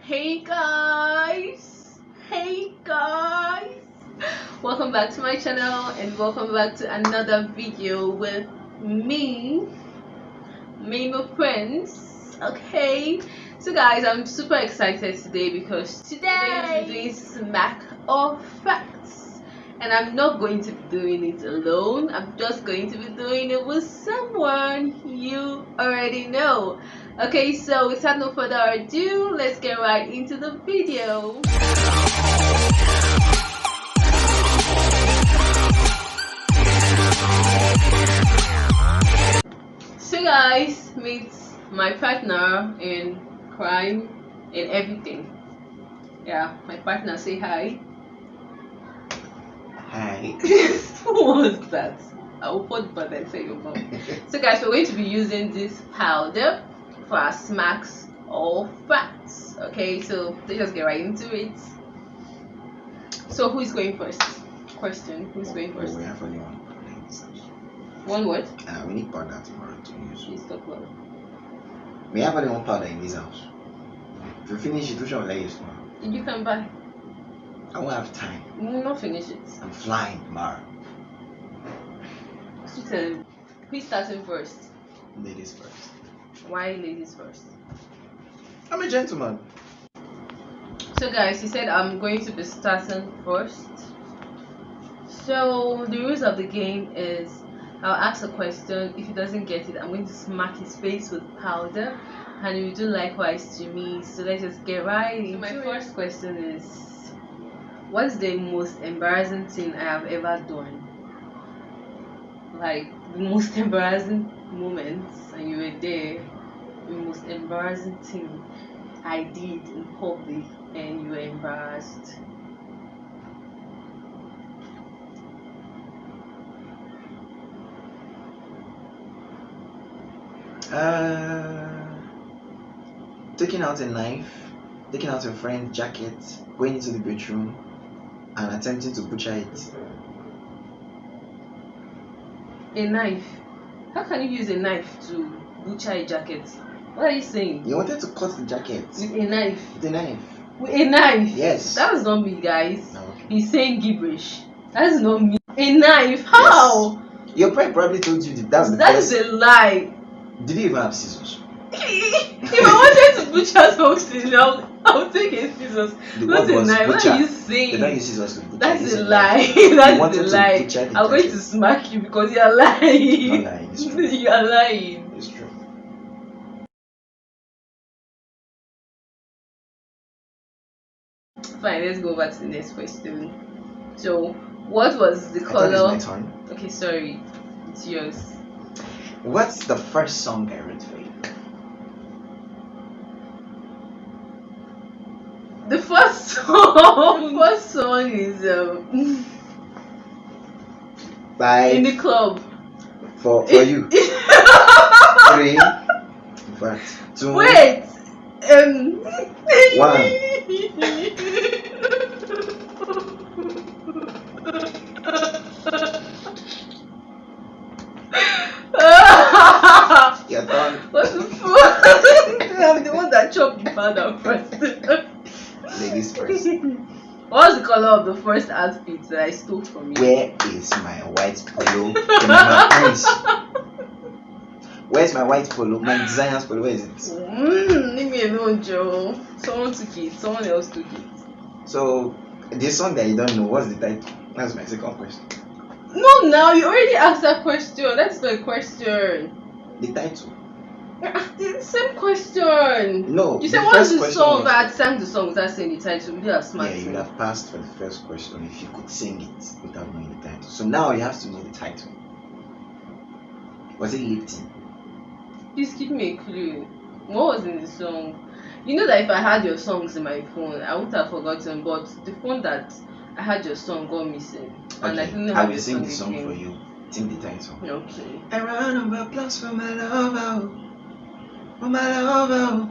Hey guys, welcome back to my channel and welcome back to another video with me my friends. Okay, so guys, I'm super excited today because today we're doing smack or facts, and I'm not going to be doing it alone. I'm just going to be doing it with someone you already know. Okay, so without no further ado, let's get right into the video. So guys, meet my partner in crime and everything. Yeah, my partner, say hi. Hi. What was that? I will put but then say your mom. So guys, we're going to be using this powder for our smacks or facts. Okay, so let's just get right into it. So who is going first? Question, who's going first? We have only one powder in this house. One word? We need powder tomorrow to use. Please talk loud. We have only one powder in this house. If you finish it, which one will I use tomorrow? You can buy. I won't have time. You will not finish it. I'm flying tomorrow. So tell him. Who's starting first? Ladies first. Why ladies first? I'm a gentleman. So guys, he said I'm going to be starting first. So the rules of the game is I'll ask a question. If he doesn't get it, I'm going to smack his face with powder, and he will do likewise to me. So let's just get right into it. My first question is, what's the most embarrassing thing I have ever done? Like the most embarrassing moments, and you were there. The most embarrassing thing I did in public, and you were embarrassed. Taking out a knife, taking out your friend's jacket, going into the bedroom, and attempting to butcher it. A knife? How can you use a knife to butcher a jacket? What are you saying? You wanted to cut the jacket With a knife? with a knife. With a knife? Yes. That is not me, guys. No, okay. He's saying gibberish. That is not me. A knife? How? Yes. Your friend probably told you that's the That best. is a lie. Did you even have scissors? If I wanted to butcher something, I'll take a scissors. The Not word a was knife. What butcher. are you They saying? don't use scissors to butcher. That's They use a a lie. knife. You That's wanted a to lie. butcher the I'm going to jacket. smack you because you're lying. Not lying, it's true. You're lying. It's true. Fine, let's go over to the next question. So, what was the I thought it's color? my turn. Okay, sorry, it's yours. What's the first song I wrote for you? The first song, first song is Five. in the club. For you. 3. In fact, 2. Wait. 1. You're done. What the fuck? I'm the one that chopped the powder first. Ladies first. What was the color of the first outfit that I stole from you? Where is my white polo? Remember, please. Where's my white polo? My designer's polo, where is it? Leave me alone, Joe. Someone took it. Someone else took it. So, this song that you don't know, what's the title? That's my second question. No, now you already asked that question. That's not a question. The title? The same question. No. You said the what's first the question song was- that I sang the song without saying the title? You have smart. Yeah, you would have passed for the first question if you could sing it without knowing the title. So now you have to know the title. Was it Lipton? Please give me a clue. What was in the song? You know that if I had your songs in my phone, I wouldn't have forgotten. But the phone that I had your song got missing, and I couldn't I have will your sing song the song again. for you. Sing the title. Okay. I run over blocks for my lover. For my lover.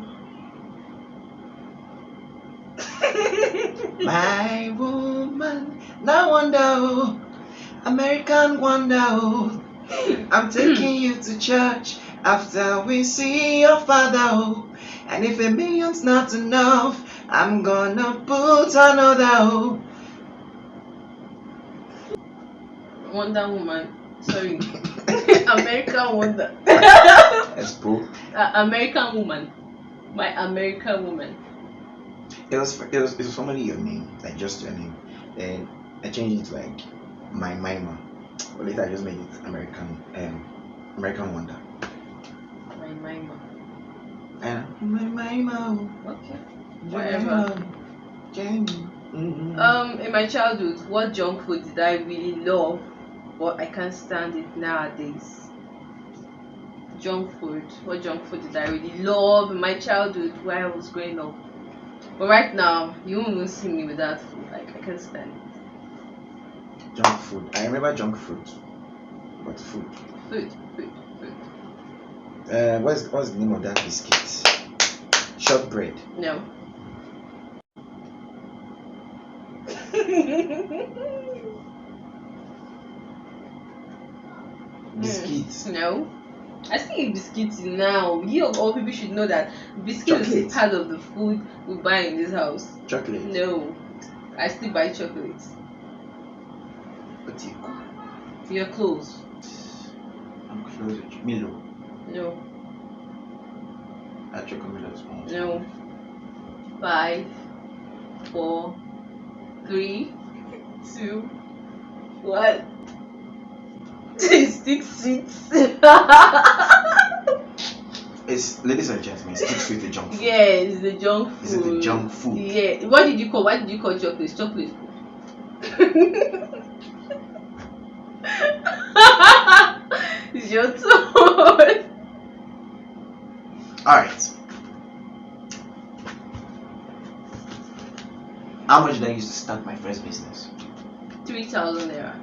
My woman, now wonder, American wonder. I'm taking you to church after we see your father. And if $1 million's not enough, I'm gonna put another hope. Wonder Woman. Sorry. American Wonder. Expo. American Woman. My American Woman. It was formerly your name, like just your name. Then I changed it to like my Mima. But later I just made it American Wonder. My Mima. And my Mima. Okay. Whatever. In my childhood, what junk food did I really love, but I can't stand it nowadays? Junk food. What junk food did I really love in my childhood while I was growing up? But right now, you won't even see me with that food. Like, I can't stand it. Junk food. I remember junk food. But food. Food. What's the name of that biscuit? Shortbread. No. Biscuits. No. I see biscuits now. You of all people should know that biscuits is part of the food we buy in this house. Chocolate. No. I still buy chocolates. But You're close. I'm close. Milo. No. Chocomilo. No. 5, 4, 3, 2, 1. Stick sweets. It's, ladies and gentlemen, stick sweet the junk food. Yeah, it's the junk food. Is it the junk food? Yeah. Why did you call chocolates? Chocolate food. It's your turn. Alright. How much did I use to start my first business? 3,000 naira.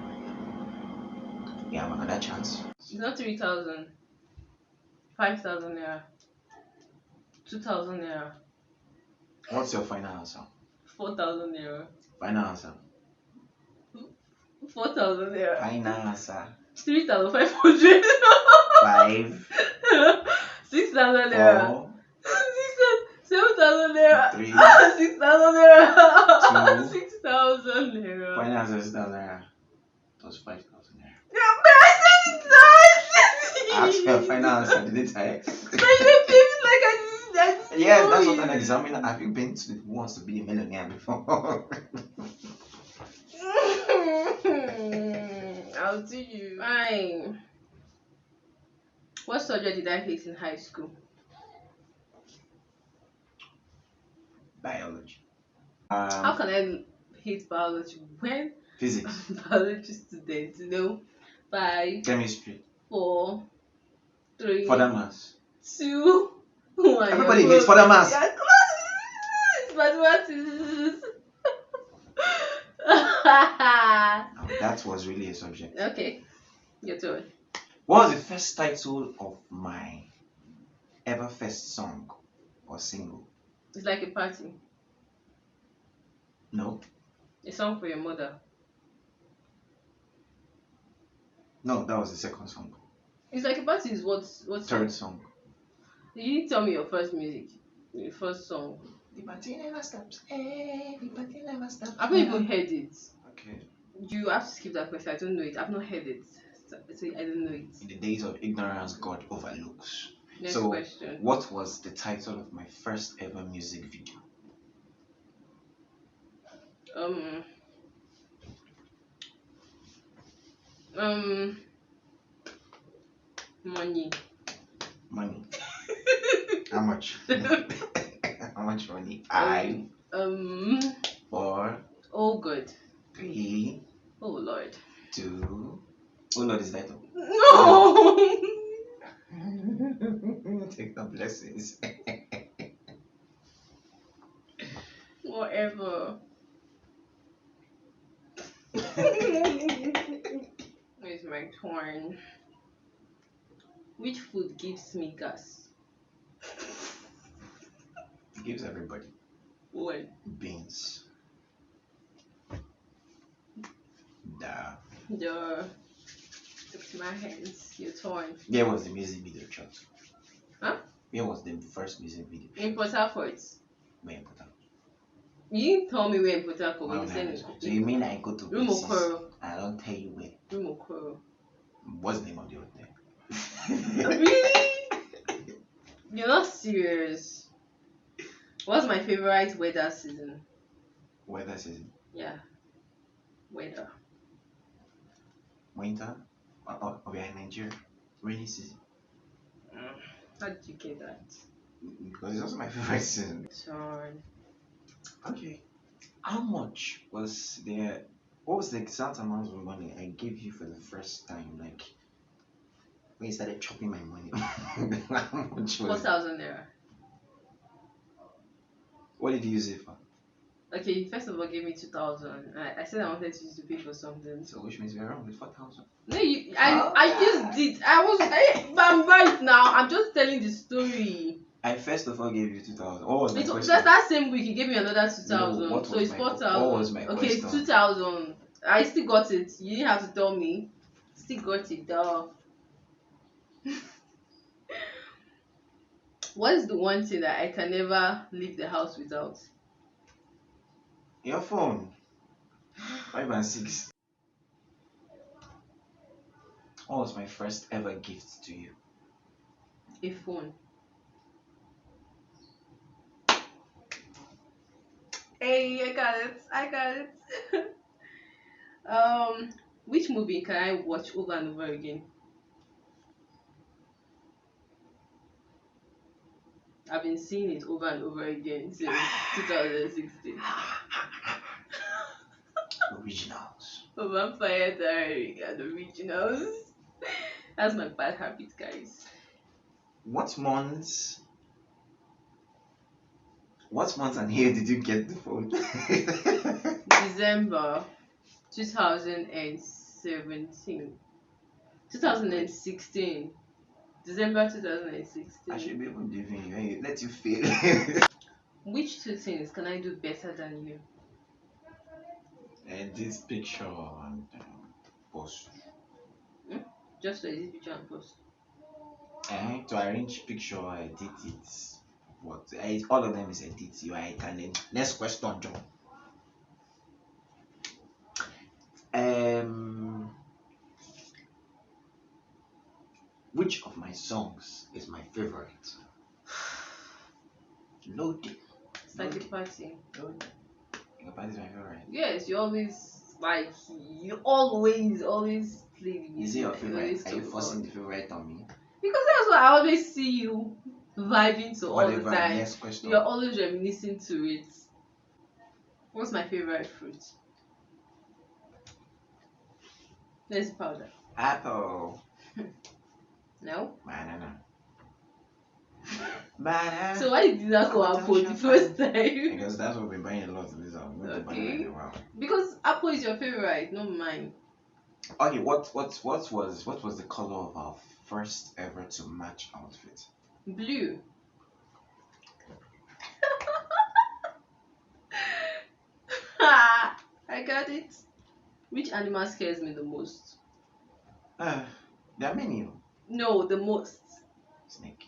Yeah, I have another chance. It's not 3,000. 5,000 naira. 2,000 naira. What's your final answer? 4,000 naira. Final answer. 4,000 naira. Final answer. 3,500. 5. 6,000 naira. 4. 7,000 naira. 3. 6,000 naira. 2. 6,000 naira. Final answer 6,000 naira. It was 5,000 naira. I asked for your final answer, didn't I? Yes, that's what an examiner. Have you been to Who Wants to Be a Millionaire before? I'll do you. Fine. What subject did I hate in high school? Biology. How can I hate biology when Physics. I'm a biology student? 5, Chemistry. 4, 3, Further maths. 2, 1. Everybody hates further maths. It's mathematics. That was really a subject. Okay, your turn. What was the first title of my ever first song or single? It's like a party. No. A song for your mother. No, that was the second song. It's like a party is what's Third song. You didn't tell me your first music. Your first song. The party never stops. Hey, the party never stops. I've not even heard it. Okay. You have to skip that question. I don't know it. I've not heard it. So I don't know it. In the days of ignorance, God overlooks. Next So, question. what was the title of my first ever music video? Money. Money. How much? How much money? 5. 4. Oh good. 3. Oh Lord. 2. Oh Lord, is that all? No. Take the blessings. Whatever. It's my turn. Which food gives me gas? It gives everybody. What? Beans. It's my hands. Your turn. Where was the music video shot? Huh? Where was the first music video shot? In Port Harcourt. Where in Port Harcourt? You didn't tell me where in Port Harcourt, Why but you would I said know? So you mean I go to Room places? Okoro. I don't tell you where. Room Okoro. What's the name of the hotel? Really? You're not serious. What's my favorite weather season? Weather season. Yeah, weather. Winter. We are in Nigeria. Rainy season. How did you get that? Because it's also my favorite season. Sorry. Okay. How much was there? What was the exact amount of money I gave you for the first time? Like when you started chopping my money. How much was it? 4,000 naira. What did you use it for? Okay, first of all, give me 2,000. I said I wanted to use to pay for something. So which means we're wrong with 4,000. No, I used it. I'm right now. I'm just telling the story. I first of all gave you 2,000. What was my It was question? just that same week. He gave me another No, 2,000. what So was it's my- 4,000. what was my Okay, it's question? 2,000. I still got it. You didn't have to tell me. Still got it, though. What is the one thing that I can never leave the house without? Your phone. 5 and 6. What was my first ever gift to you? A phone. Hey, I got it. I got it. Which movie can I watch over and over again? I've been seeing it over and over again since 2016. Originals. Vampire Diary and Originals. That's my bad habit, guys. What months and year did you get the phone? December 2017. 2016. December I 2016. should be able to give you. Let you fail. Which two things can I do better than you? This picture and post. Just to edit picture and post. To arrange picture, I edit it. What? All of them is edit. You I can edit. Next question, John. Which of my songs is my favorite? Loaded. It's like a party. Loaded. Your party is my favorite. Yes, you always always play the music. Is it your that you favorite? always Are you talk forcing about. the favorite on me? Because that's what I always see you vibing to all the Whatever. time. Next question. You're always reminiscing to it. What's my favorite fruit? Let's powder. Apple. No? Banana. Banana. So why did that go apple the first time? Because that's what we've been buying a lot of this. Okay. Because apple is your favorite, not mine. Okay, what was the color of our first ever to match outfit? Blue. I got it. Which animal scares me the most? There are many. No, the most. Snake.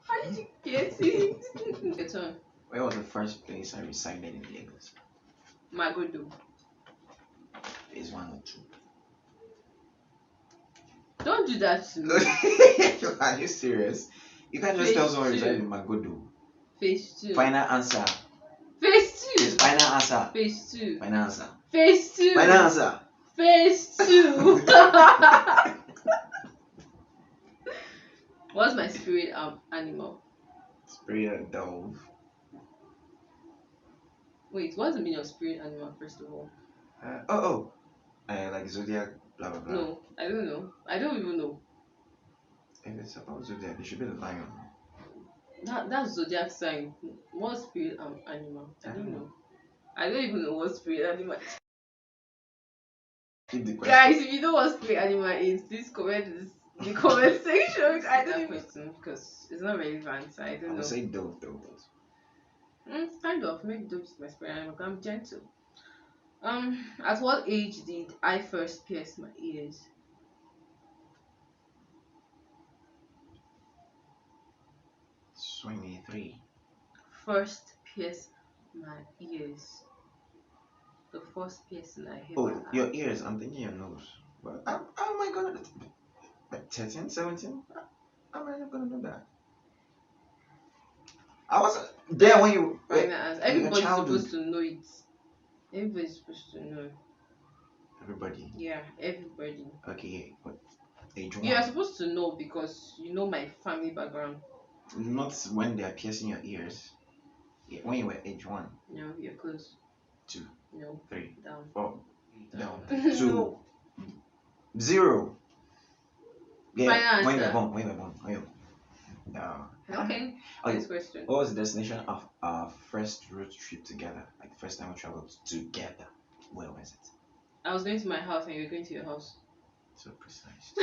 How did you get it? Your turn. Where was the first place I resided in Lagos? Magodo. Phase 1 or 2. Don't do that to me. Are you serious? You can't just tell someone Phase reside two. in Magodo. Phase 2. Final answer. Phase 2. Yes, final answer. Phase 2. Final answer. Phase 2. Final answer. Phase 2. What's my spirit animal? Spirit dove. Wait, what's the meaning of spirit animal, first of all? Like zodiac, blah blah blah. No, I don't know. I don't even know. If it's about zodiac, it should be the lion. That's zodiac sign. What spirit animal? I don't know. I don't even know what spirit animal is. Keep the question. Guys, if you know what spirit animal is, please comment in the comment section. I don't know question because it's not relevant. I don't I know. would say dove though. Kind of. Maybe dog is my spirit animal. I'm gentle. At what age did I first pierce my ears? 23. First pierce My ears. The first person I Oh, ever your had. ears. I'm thinking your nose. But oh my god, like 13, 17? How am I not gonna know that? I was there when you were Finance. in your Everybody's childhood. supposed to know it. Everybody's supposed to know. Everybody. Yeah, everybody. Okay, but age You are one. supposed to know because you know my family background. Not when they are piercing your ears. Yeah, when you were age one, No, you're close. 2, No, 3, down. 4, down, Down. 2, 0. Final Yeah, when you were answer. born, when you were born, when you Okay. Okay, Next question. what was the destination of our first road trip together? Like the first time we traveled together. Where was it? I was going to my house and you were going to your house. So precise.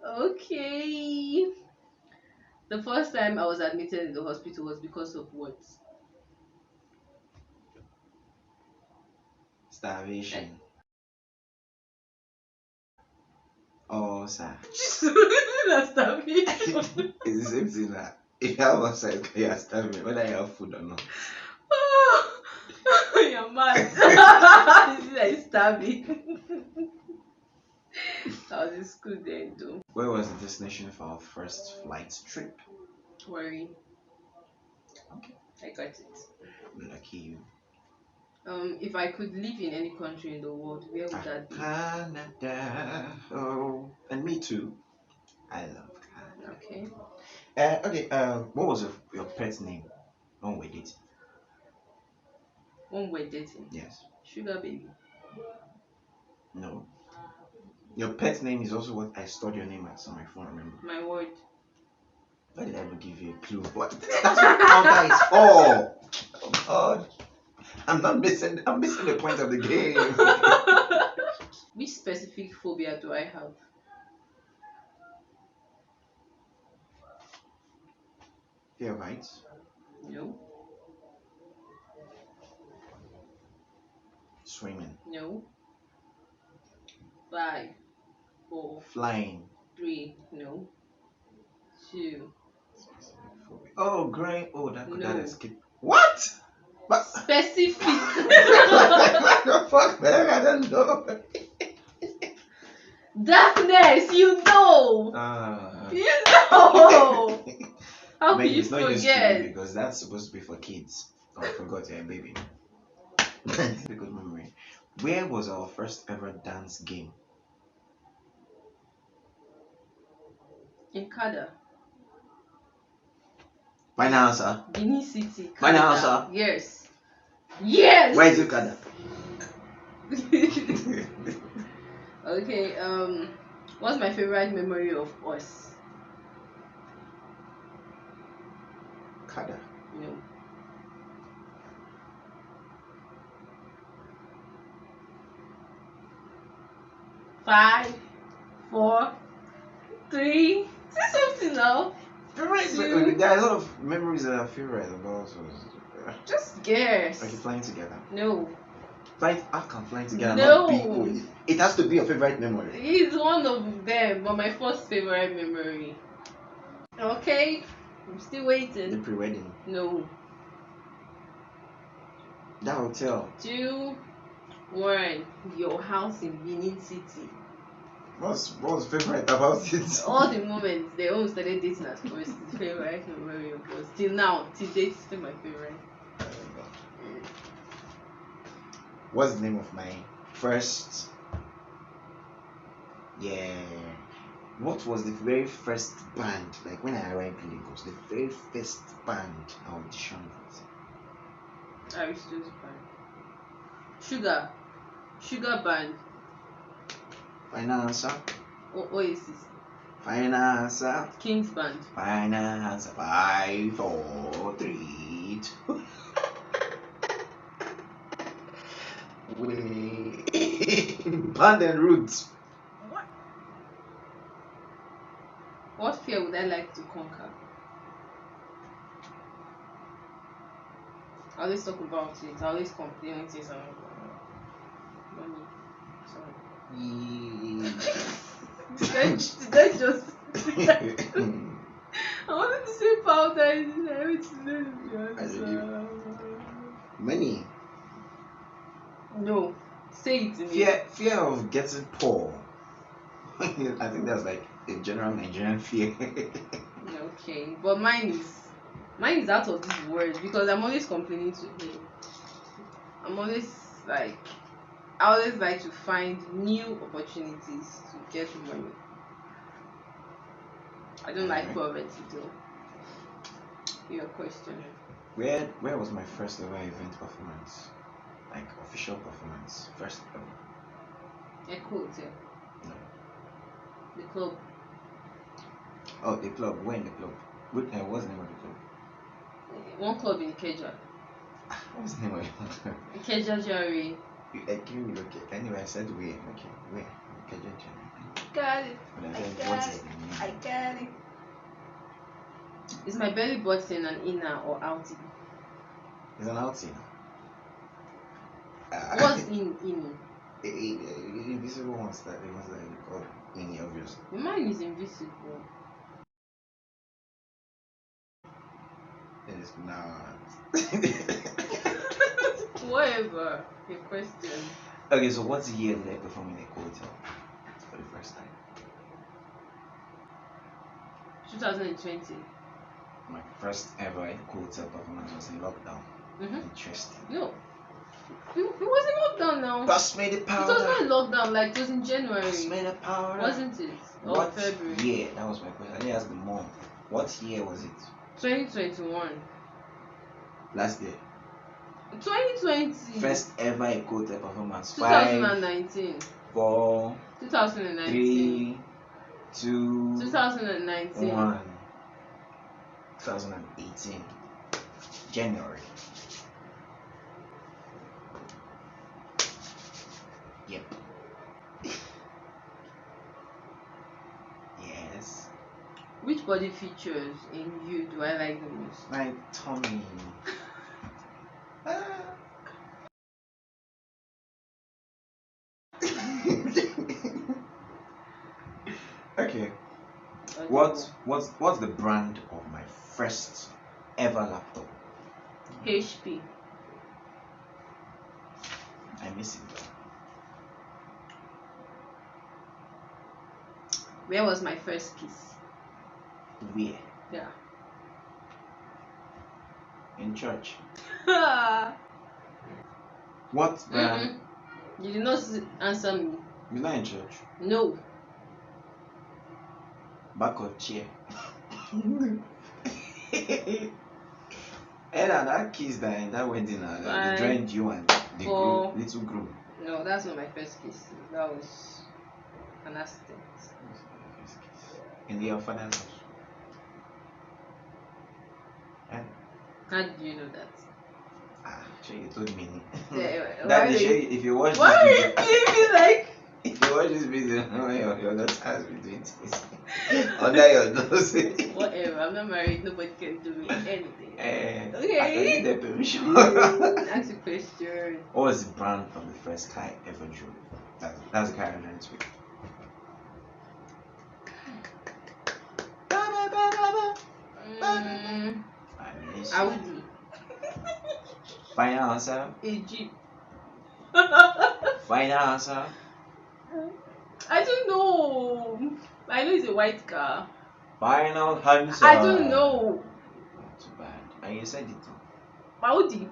Okay. The first time I was admitted in the hospital was because of what? Starvation. Oh, sir. That's starvation. It's the same thing that if you have outside, you are starving, whether you have food or not. You're mad. This is like starving. I was in school then, though. Where was the destination for our first flight trip? Worry. Okay. I got it. Lucky you. If I could live in any country in the world, where would that be? Canada. Oh, and me too. I love Canada. Okay. Okay. What was your pet's name? When we did. When we're dating. Yes. Sugar baby. No. Your pet's name is also what I stored your name as on my phone. Remember? My word. Why did I ever give you a clue? What? That's what counter is for. Oh God. I'm missing the point of the game. Which specific phobia do I have? Fear of heights. No. Swimming. No. 5, 4, Flying. 3. No. 2. Oh, great. Oh, that could No. that escape. What? But Specific. what the fuck, man? I don't know. Darkness. You know. You know. How can you It's not used to me forget? because that's supposed to be for kids. Oh, I forgot, yeah, baby. It's a good memory. Where was our first ever dance game? In Kada. Final answer. Benin City. Final Canada. answer. Yes. Yes. Where is it, Kada? Okay. What's my favorite memory of us? Kada. No. Five, 4, 3. Say something now. There are a lot of memories that I feel right about. So, Just guess. like flying together. No. How can flying together No. not be? It has to be your favorite memory. It's one of them, but my first favorite memory. Okay. I'm still The waiting. pre-wedding. No. That hotel. 2, 1. Your house in Benin City. What's favorite about it? All the moments they all started dating at first. The favorite memory of us. Till now, till date, still my favorite. What's the name of my first? Yeah. What was the very first band? Like when I arrived in Lagos, the very first band I auditioned with. Aristo's band. Sugar band. Final answer. Oasis. Final answer. King's band. Final answer. 5, 4, 3, 2. Band and Roots. What fear would I like to conquer? I always talk about it. I always complain when things are not money. Sorry. Did I just I wanted to say powder. I need to know the I don't answer. Money. No. Say it to me. Fear of getting poor. I think that's like a general Nigerian fear. Okay, but mine is out of this world because I'm always complaining to him. I'm always like, I always like to find new opportunities to get money. I don't like poverty though. Your question. Where was my first ever event performance? Like official performance. First ever. Echo Hotel. No. The club. Oh, the club. Where in the club? What's the name of the club? One club in Ikeja. What's the name of the club? Ikeja Jari. Okay. Anyway, I said where. Okay, where? Ikeja. Got it. But I said, what is the name? I got it. Is my belly button an inner or outie? It's an outing. What's in? Invisible ones that they must like called in obvious. Mine is invisible. It is not. Whatever. Your question. Okay, so what year did I perform in a hotel for the first time? 2020. My first ever hotel performance was in lockdown. Interesting. No. It wasn't lockdown now. Pass me the It powder. was not in lockdown, like it was in January. Pass me the powder. Wasn't it? Or What February? year? That was my question. I didn't ask the month. What year was it? 2021. Last year. 2020. First ever hotel performance. 2019. 5, 4, 2019. 3, 2, 2019. 1. 2018. January. Yep. Yes. Which body features in you do I like the most? My tummy. Okay. What's the brand of my first ever laptop? HP. I miss it though. Where was my first kiss? Where? Yeah. In church. What brand? You did not answer me. You're not in church. No. Back of chair. And that kiss that wedding, they joined you and the groom, little groom. No, that's not my first kiss. That was an accident. In your father's house. And how did you know that? Sure, you told me. Yeah, That if you watch why this video, are you like? If you watch this video, your daughter has been doing this under your nose. Whatever, I'm not married. Nobody can do me anything. Okay. Okay. I don't need that permission. Ask a question. What was the brand of the first car I ever drove? That's the car I learned with. Audi. Final answer. A Jeep. Final answer. I don't know. I know it's a white car. Final answer. I don't know. Not too bad. And you said it too. Audi.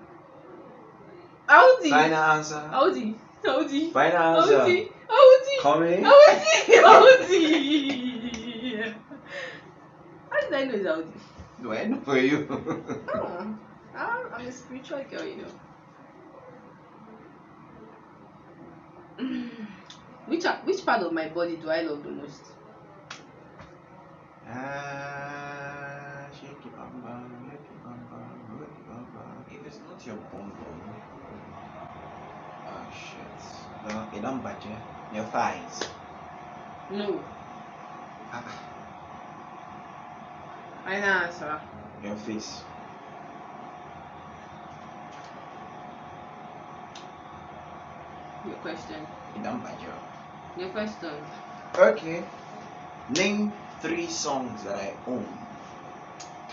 Final answer. Audi. Final answer. Audi. Coming. Audi. How did I know it's Audi? Do I know for you? I'm a spiritual girl, you know. Which part of my body do I love the most? Shake it bum bum, shake it bum bum. If it's not your bum bum, oh shit. No, it don't budget. Your thighs. No. Final answer. Your face. Your question. It don't budget. Your question. Okay. Name 3 songs that I own.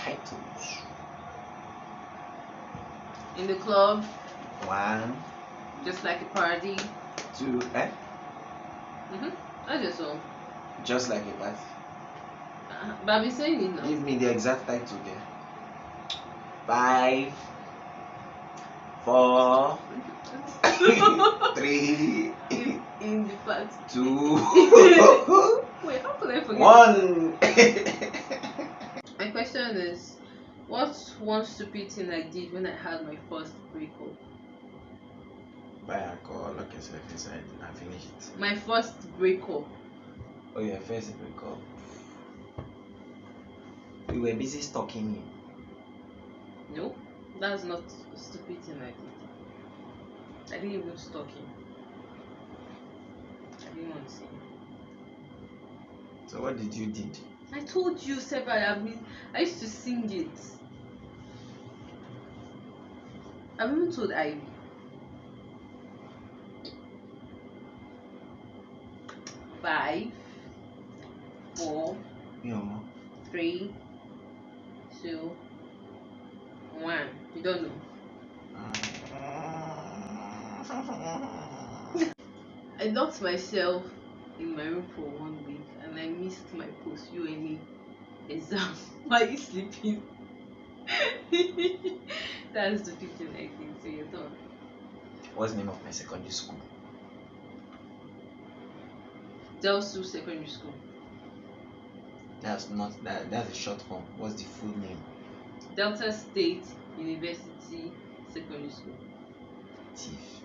titles. In the club, 1, just like a party. 2, I just saw. just like a party. But I've been saying it now. Give me the exact title there. 5, 4, 3, in the fact 2, wait, how could I forget 1. My question is, what's one stupid thing I did when I had my first breakup? Buy alcohol, lock yourself inside and finish it. My first breakup. Oh, your first breakup. You were busy stalking him. No, that's not a stupid thing I did. I didn't even stalk him. I didn't want to see him. So what did you did? I told you several. I used to sing it. I've even told Ivy. Five, 4, Yeah. 3, 2, 1. You don't know. I locked myself in my room for 1 week and I missed my post UNE exam while sleeping. That's the thing I did. So you're done. What's the name of my secondary school? Delsu Secondary School. That's not that. That's a short form. What's the full name? Delta State University Secondary School. Thief.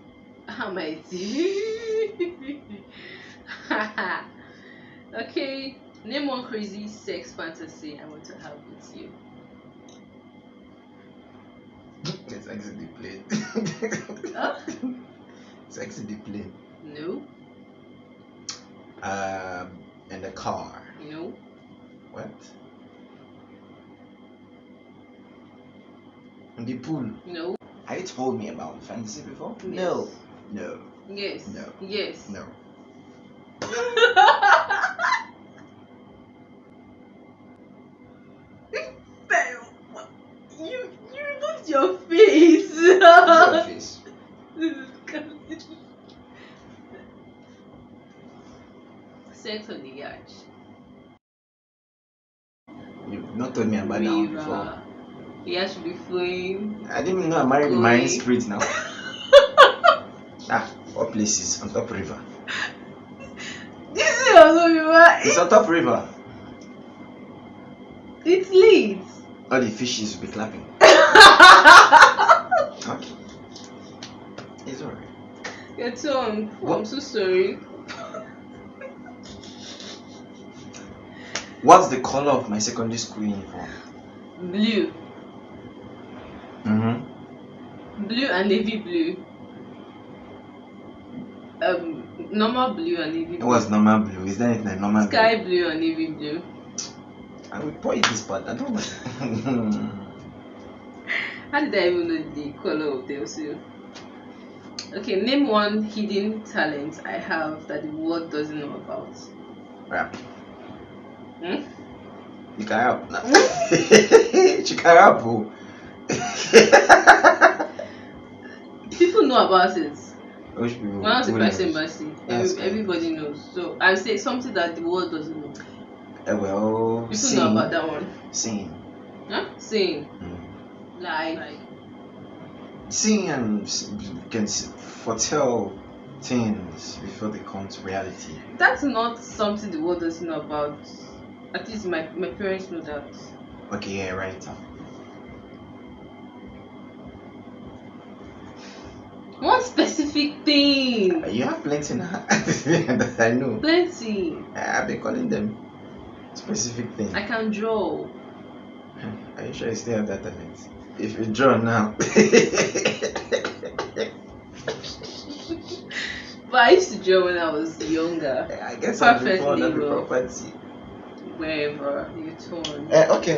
How my thief? Okay, name one crazy sex fantasy I want to have with you. Let's exit the plane. Huh? Let's exit the plane. No. In the car. No. What? In the pool. No. Have you told me about fantasy before? Yes. No. No. Yes. No. Yes. No. You removed your face. Your face. This is disgusting. Sex on the yacht. You've not told me about that one before. The yacht should be flowing. I didn't even know I married the Going. marine spirit now. What places? On top river. This is also river. It's on top river. It's Leeds. All the fishes will be clapping. Okay. It's alright. Your tongue. What? I'm so sorry. What's the color of my secondary school uniform? Blue. Blue and navy blue. Normal blue and navy blue. What's normal blue? Is there anything like normal Sky blue? blue and navy blue. I will pour you this part. I don't know. How did I even know the color of them? So, okay, name one hidden talent I have that the world doesn't know about. Rap. Hmm? You can rap now. She can rap, bro. People know about it. Which people? When I was a Who Christ knows? embassy, That's everybody knows. So I say something that the world doesn't know. Well, People sing. know about that one. Sing. Huh? Sing. Mm. Like. Sing and can foretell things before they come to reality. That's not something the world doesn't know about. At least my parents know that. Okay, yeah, right. One specific thing. You have plenty now. That I know. Plenty. I've been calling them specific things. I can draw. Are you sure you still have that talent? If you draw now. But I used to draw when I was younger. I guess I'm before Perfectly every well. property. Wherever you turn. Okay,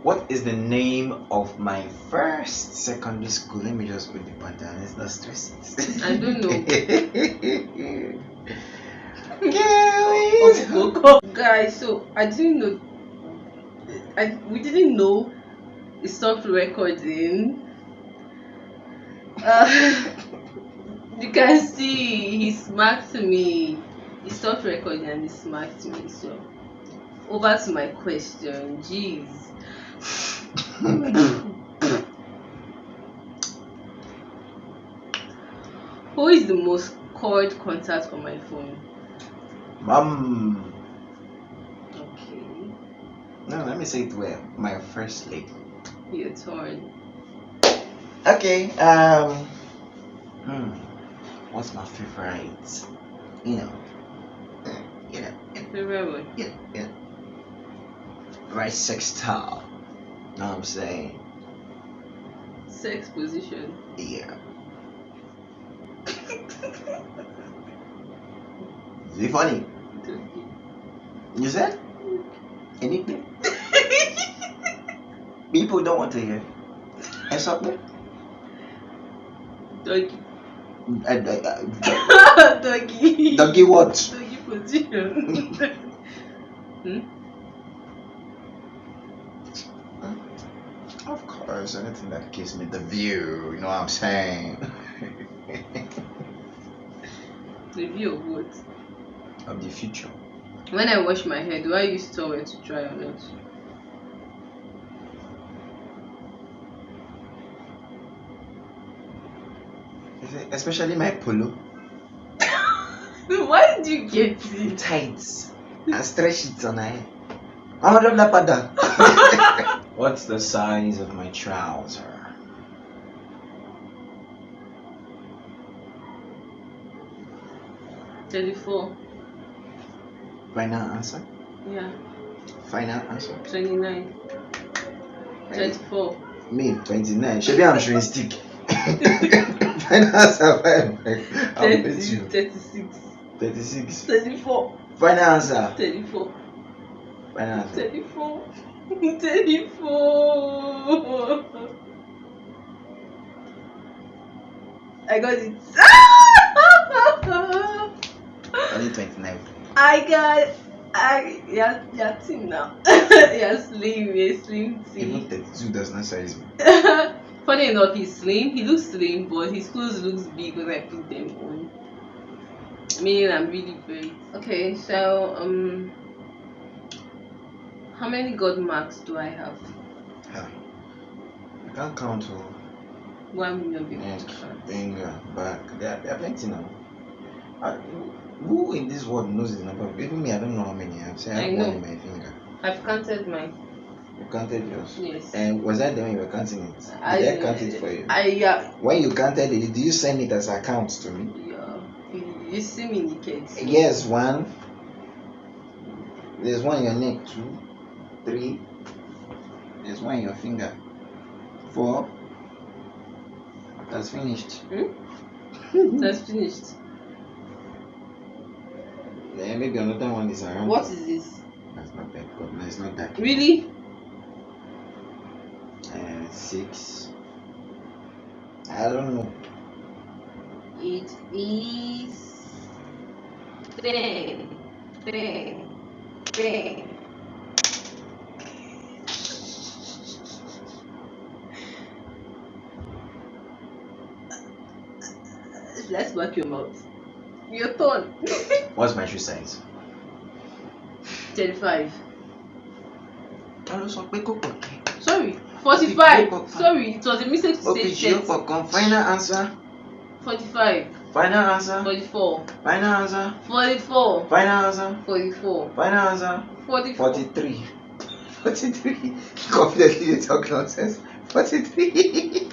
what is the name of my first secondary school? Let me just put the pattern. Let's not stress it. I don't know. Guys, Guys, so I didn't know we didn't know it stopped recording. You can see he smacked me. He stopped recording and he smacked me. So over to my question. Jeez. Who is the most called contact on my phone? Mom. Okay. No, let me say it well. My first lady. Your turn. Okay. What's my favorite? You know. Favorite one? Yeah. Right sex style. Know what I'm saying? Sex position. Yeah. Is it funny? You said? Anything? People don't want to hear. And something? Doggy. Doggy. Doggy what? Doggy position. Of course, anything that gives me the view, you know what I'm saying? The view of what? Of the future. When I wash my hair, do I use towel to dry or not? Especially my polo. Why did you get it? Tights. And stretch it on my hair. What's the size of my trouser? $34. Final answer? Yeah. Final answer? 29. 34. Me, 29. Should be I'm showing stick. Final answer, I'll bet you. 36. 36. 34. Final answer. 34. Final answer. 34. 34. I got it. Only 29. You're thin now. You're slim, slim tea. Even 32 does not size me. Funny enough, he's slim. He looks slim, but his clothes looks big when I put them on. Meaning I'm really very okay. So how many God marks do I have? You can't count 1 million people. Finger back. There are plenty now. Who in this world knows the number? Even me, I don't know how many I have. Say I have one in my finger. I've counted mine. You counted yours? Yes. And was that the when you were counting it? Did I count it for you? Yeah. When you counted it, did you send it as a count to me? Yeah. You see me indicate. Yes, 1. There's 1 in your neck. 2, 3. There's 1 in your finger. 4. That's finished. That's finished. Yeah, maybe another one is around. What is this? That's not that good. No, it's not that. Really? 6. I don't know. It is 10. Let's back your mouth. Your turn. What's my shoe size? 35. Sorry. 45. Sorry, it was a mistake to say 30. Final answer. 45. Final answer. 44. Final answer. 44. Final answer. 44. Final answer. 44. 43. 43. Confidently you talk nonsense. 43.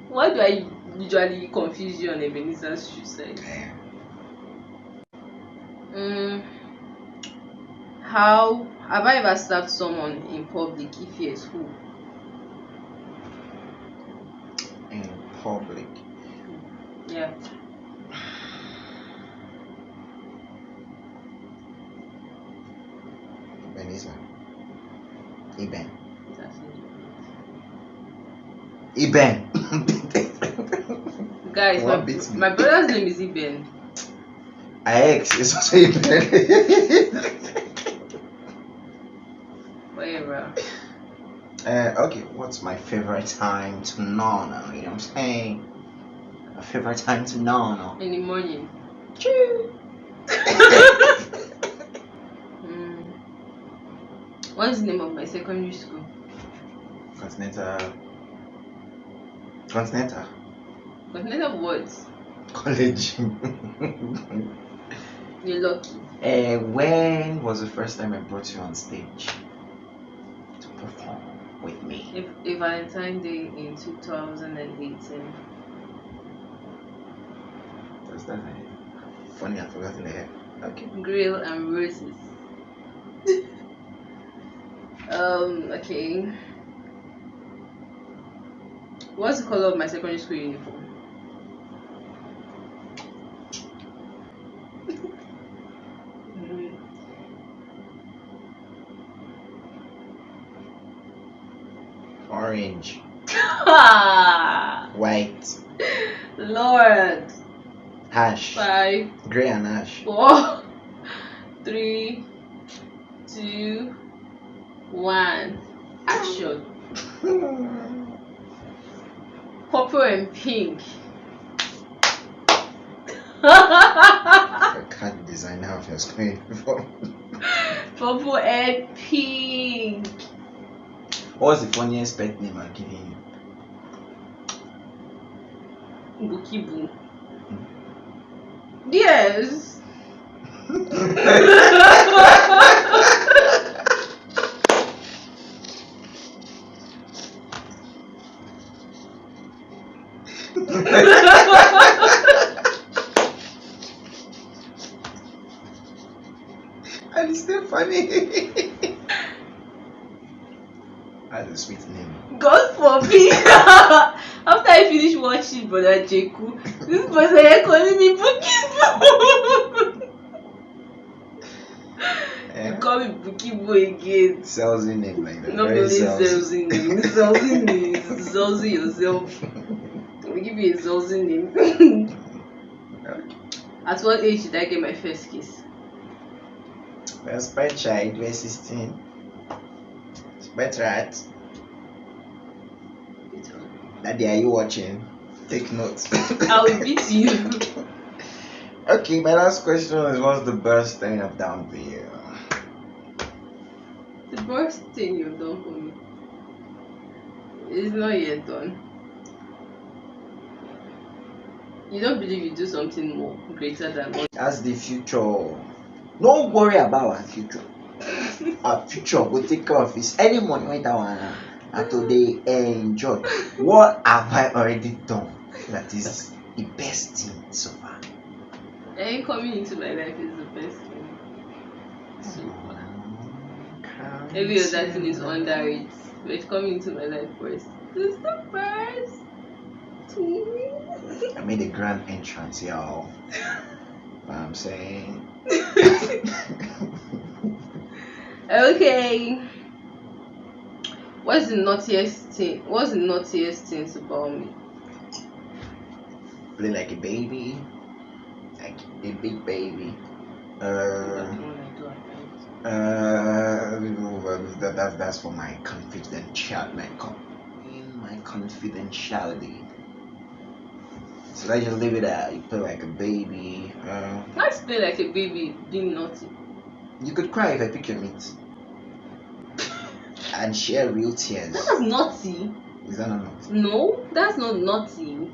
Why do I usually confuse you on Ebenezer's shoe size? How have I ever slapped someone in public? If yes, who? In public. Yeah. Ebenezer. Eben. That's it. Eben. Guys, You want beat me? my brother's name is Iben. Ax is also Iben. Whatever. Okay, what's my favorite time to nona? You know what I'm saying? My favorite time to nona. In the morning. What's the name of my secondary school? Continental Continental what? College. You're lucky. When was the first time I brought you on stage to perform with me? A Valentine's Day in 2018. Was that funny? I forgot the head. Okay. Grill and roses. Okay. What's the color of my secondary school uniform? Orange. White. Lord. Ash. 5, Grey and ash. 4, 3, 2, 1. Action. Purple and pink. I can't design how your school uniform. Purple and pink. What's the funniest pet name I'm giving you? Bukibu. Yes. And it's still funny. That's a sweet name. God forbid. After I finish watching Brother Jeku, this person is calling me Bukibu. You call me Bukibu again. Selzy name like that. Not Very only Selzy. Zelzy name. Zelzy name. Zelzy yourself. Let me give you a Zelzy name. At what age did I get my first kiss? Well, Sprite child, we're 16. Sprite rat. Daddy, are you watching? Take notes. I will beat you. Okay, my last question is, what's the best thing I've done for you? The worst thing you've done for me is not yet done. You don't believe you do something more greater than what? That's the future. Don't worry about our future. Our future will take care of it. Any money with that one and today enjoy. What have I already done that is the best thing so far? And coming into my life is the best thing. So far. Maybe your that thing is under it. But coming into my life first. This is the first thing. I made a grand entrance, y'all. What I'm saying. Okay. What's the naughtiest thing? What's the naughtiest things about me? Play like a baby, like a big baby. That's for my confidentiality. So I just leave it at you play like a baby. Let's play like a baby being naughty. You could cry if I pick your meat. And share real tears. That's naughty. Is that not naughty? No, that's not naughty.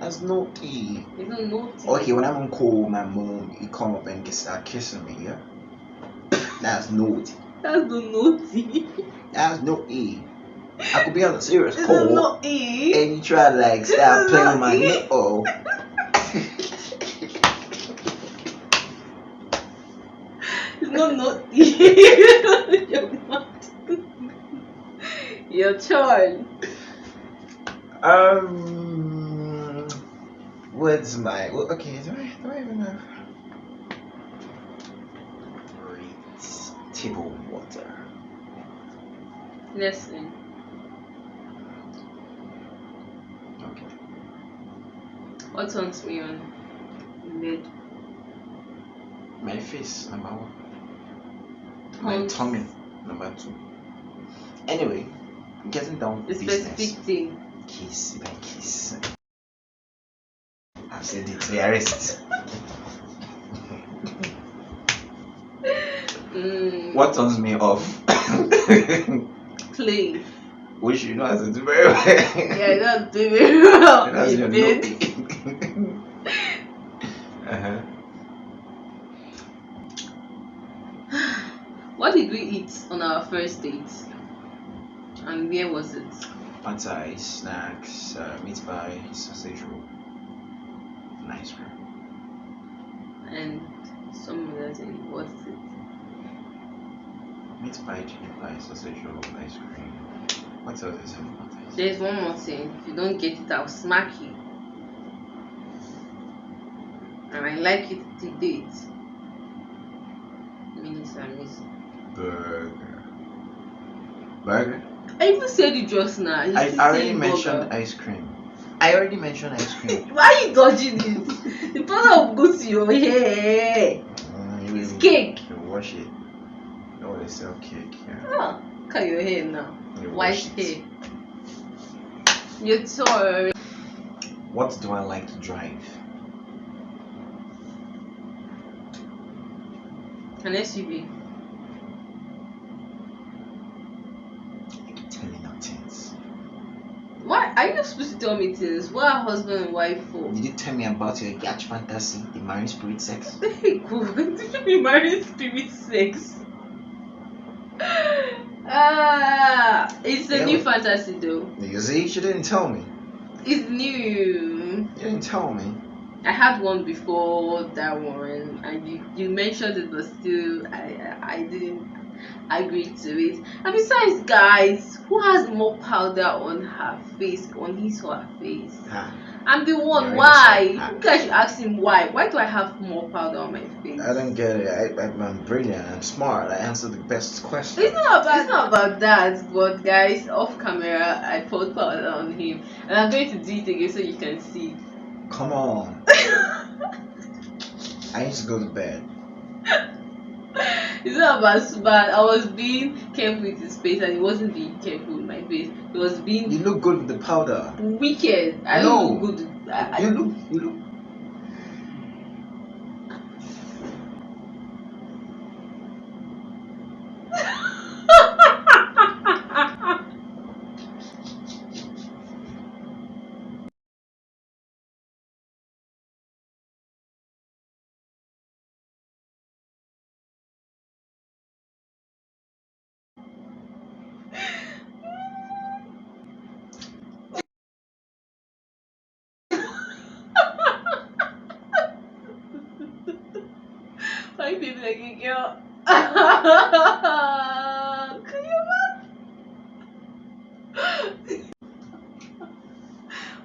That's naughty. It's not naughty. Okay, when I'm on call with my mom, you come up and start kissing me, yeah? That's naughty. That's not naughty. That's naughty. I could be on a serious It's call naughty. and you try to like start playing with my nipple. It's not naughty. You're naughty. Your turn. What's my okay? Do I even have great table water? Listen. Okay. What turns me on in bed? My face, number one. My Turns tummy, number two. Anyway, getting down a to business. specific thing. Kiss by kiss. I've said it. The arrest. What turns me off? Play. Which you know as a do very well. Yeah, that's doing very well. That's in your bed. Uh-huh. What did we eat on our first date? And where was it? Pad snacks, meat pie, sausage roll, and ice cream. And some other thing. What's it? Meat pie, chicken pie, sausage roll, ice cream. What else is it? There's one more thing. If you don't get it, I'll smack you. And I like it to date. Mini Sammy's. Burger? I even said it just now. I already mentioned ice cream. Why are you dodging it? The powder will go to your hair. It's cake. You wash it. No, they sell cake here. Oh, look at your hair now. You White wash it. hair. You're sorry. What do I like to drive? An SUV. Tell me no things. Why are you not supposed to tell me things? What are husband and wife for? Did you tell me about your yacht fantasy, the marine spirit sex? Hey, cool. Did you be married spirit sex? It's a new fantasy though. You see, you didn't tell me. It's new. You didn't tell me. I had one before that one, and you mentioned it, but still, I didn't agree to it. And besides, guys, who has more powder on her face, on his or her face? I'm the one. You're Why? innocent. You guys should ask him why. Why do I have more powder on my face? I don't get it. I'm brilliant. I'm smart. I answer the best question. It's not about that, but guys, off camera, I poured powder on him, and I'm going to do it again so you can see. Come on. I need to go to bed. It's not about bad. I was being careful with his face, and he wasn't being careful with my face. He was being. You look good with the powder. Wicked. I No. don't look good. You look. Why people like you, girl? Can you imagine?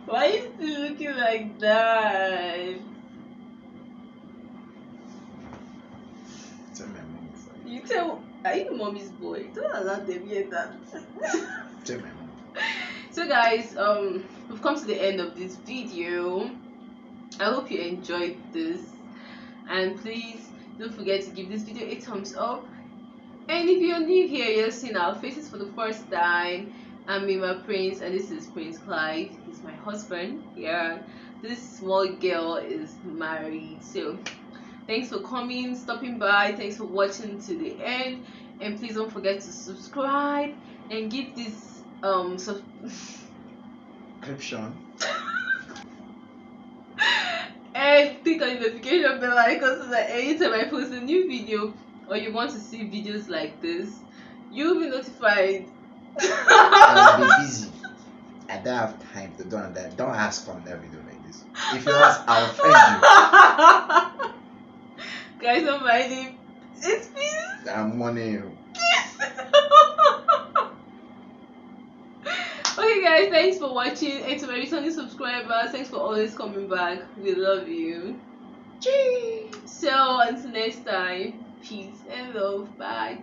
Why is he looking like that? Tell my mom before. You tell. Are you mommy's boy? Don't allow them hear that. Tell my mom. So guys, we've come to the end of this video. I hope you enjoyed this, and please don't forget to give this video a thumbs up. And if you're new here, you're seeing our faces for the first time. I'm Mima Prince, and this is Prince Clyde. He's my husband. Yeah, this small girl is married. So thanks for coming, stopping by. Thanks for watching to the end, and please don't forget to subscribe and give this Subscription. And click on the notification bell icon so that anytime I post a new video or you want to see videos like this, you'll be notified. I'll be busy. I don't have time to do that. Don't ask for another video like this. If you ask, I'll friend Guys, don't mind him. It's peace. you. I'm warning you. Okay guys, thanks for watching, and to my returning subscribers, thanks for always coming back. We love you. So until next time, peace and love. Bye.